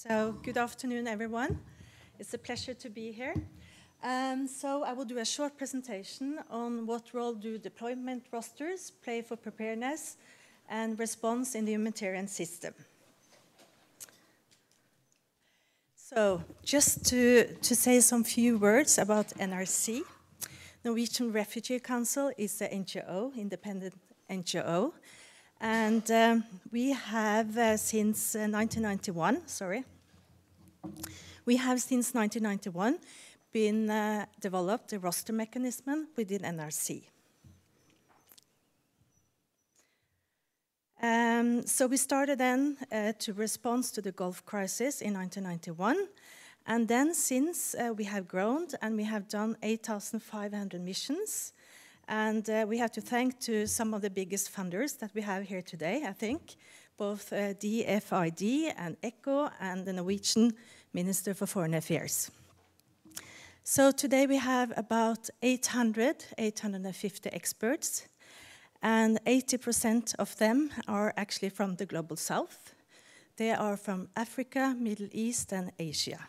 So good afternoon, everyone. It's a pleasure to be here. So I will do a short presentation on what role do deployment rosters play for preparedness and response in the humanitarian system. So just to say some few words about NRC. Norwegian Refugee Council is an NGO, independent NGO. And we have since 1991, been developed a roster mechanism within NRC. So we started then to respond to the Gulf crisis in 1991. And then since we have grown and we have done 8,500 missions. And we have to thank to some of the biggest funders that we have here today, I think, both DFID and ECHO and the Norwegian Minister for Foreign Affairs. So today we have about 850 experts, and 80% of them are actually from the Global South. They are from Africa, Middle East, and Asia.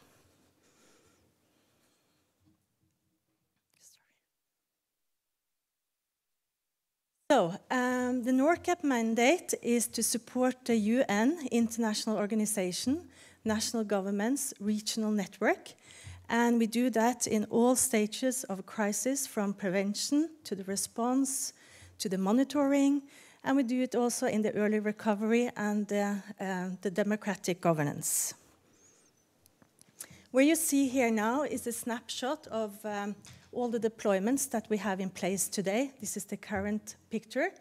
So, the NORCAP mandate is to support the UN, international organization, national governments, regional network, and we do that in all stages of a crisis, from prevention to the response to the monitoring, and we do it also in the early recovery and the democratic governance. Where you see here now is a snapshot of all the deployments that we have in place today. This is the current picture.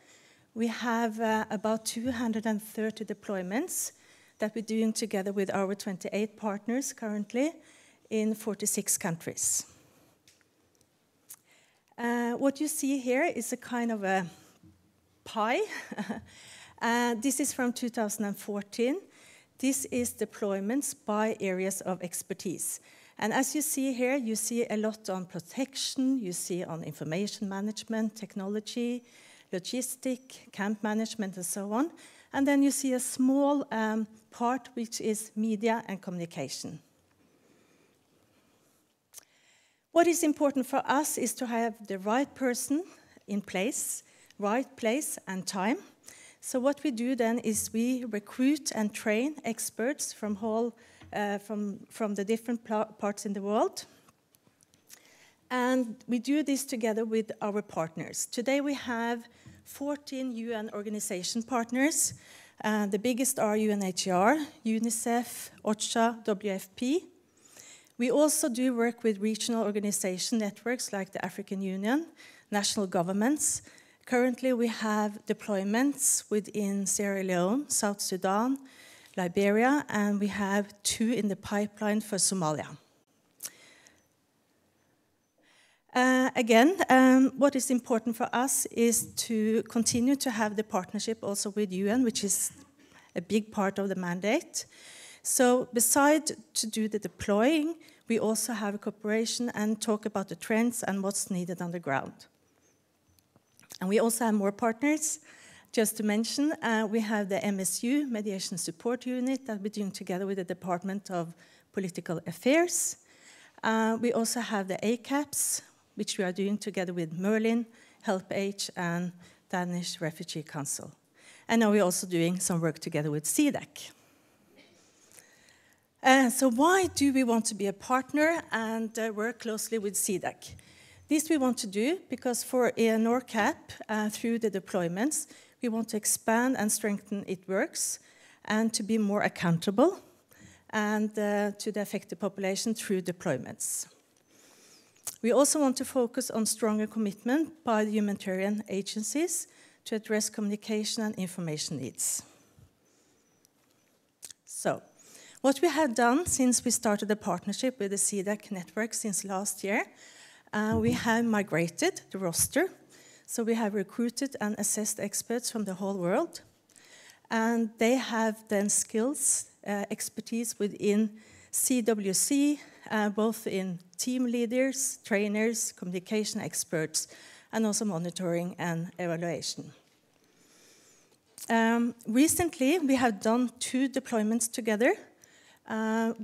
We have about 230 deployments that we're doing together with our 28 partners currently in 46 countries. What you see here is a kind of a pie. This is from 2014. This is deployments by areas of expertise. And as you see here, you see a lot on protection, you see on information management, technology, logistic, camp management, and so on. And then you see a small part which is media and communication. What is important for us is to have the right person in place, right place and time. So what we do then is we recruit and train experts from the different parts in the world. And we do this together with our partners. Today we have 14 UN organization partners. The biggest are UNHCR, UNICEF, OCHA, WFP. We also do work with regional organization networks like the African Union, national governments. Currently we have deployments within Sierra Leone, South Sudan, Liberia, and we have 2 in the pipeline for Somalia. What is important for us is to continue to have the partnership also with UN, which is a big part of the mandate. So besides to do the deploying, we also have a cooperation and talk about the trends and what's needed on the ground. And we also have more partners. Just to mention, we have the MSU, Mediation Support Unit, that we're doing together with the Department of Political Affairs. We also have the ACAPs, which we are doing together with Merlin, HelpAge, and Danish Refugee Council. And now we're also doing some work together with CDAC. So why do we want to be a partner and work closely with CDAC? This we want to do because for NORCAP, through the deployments, we want to expand and strengthen its works and to be more accountable and to the affected population through deployments. We also want to focus on stronger commitment by the humanitarian agencies to address communication and information needs. So, what we have done since we started the partnership with the CDAC network since last year, we have migrated the roster. So we have recruited and assessed experts from the whole world. And they have then skills, expertise within CWC, both in team leaders, trainers, communication experts, and also monitoring and evaluation. Recently, we have done 2 deployments together.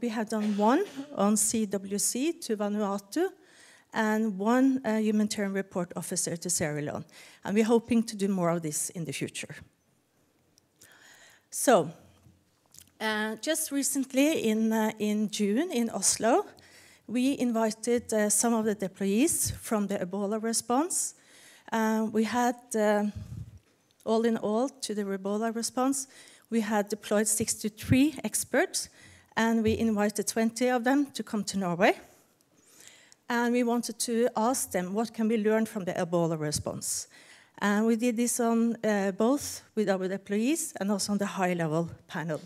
We have done one on CWC to Vanuatu, and one humanitarian report officer to Sierra Leone. And we're hoping to do more of this in the future. So, just recently in June in Oslo, we invited some of the deployees from the Ebola response. We had, all in all, to the Ebola response, we had deployed 63 experts, and we invited 20 of them to come to Norway. And we wanted to ask them, what can we learn from the Ebola response? And we did this on both with our employees and also on the high-level panel.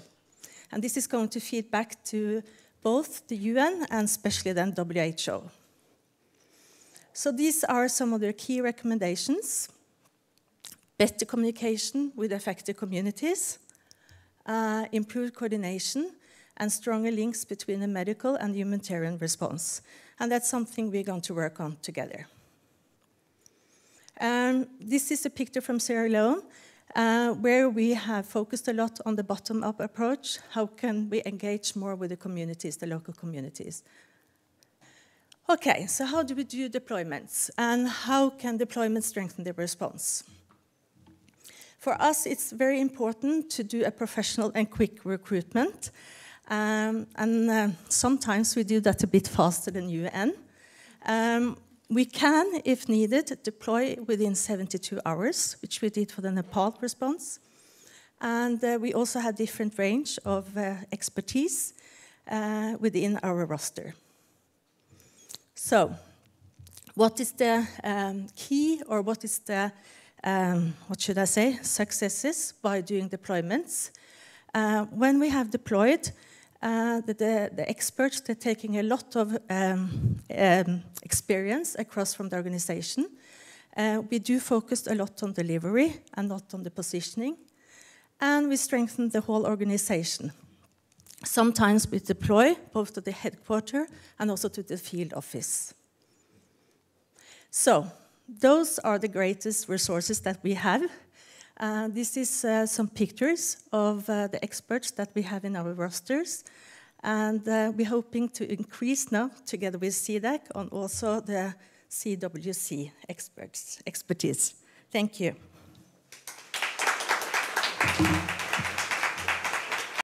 And this is going to feed back to both the UN and especially then WHO. So these are some of their key recommendations. Better communication with affected communities, improved coordination, and stronger links between the medical and humanitarian response. And that's something we're going to work on together. This is a picture from Sierra Leone, where we have focused a lot on the bottom-up approach. How can we engage more with the communities, the local communities? Okay, so how do we do deployments? And how can deployment strengthen the response? For us, it's very important to do a professional and quick recruitment. Sometimes we do that a bit faster than UN. We can, if needed, deploy within 72 hours, which we did for the Nepal response. And we also had different range of expertise within our roster. So, what is the key, or what is the, what should I say, successes by doing deployments? When we have deployed, the experts, they're taking a lot of experience across from the organization. We do focus a lot on delivery and not on the positioning. And we strengthen the whole organization. Sometimes we deploy both to the headquarters and also to the field office. So, those are the greatest resources that we have. This is some pictures of the experts that we have in our rosters. And we're hoping to increase now, together with CDAC, on also the CWC expertise. Thank you.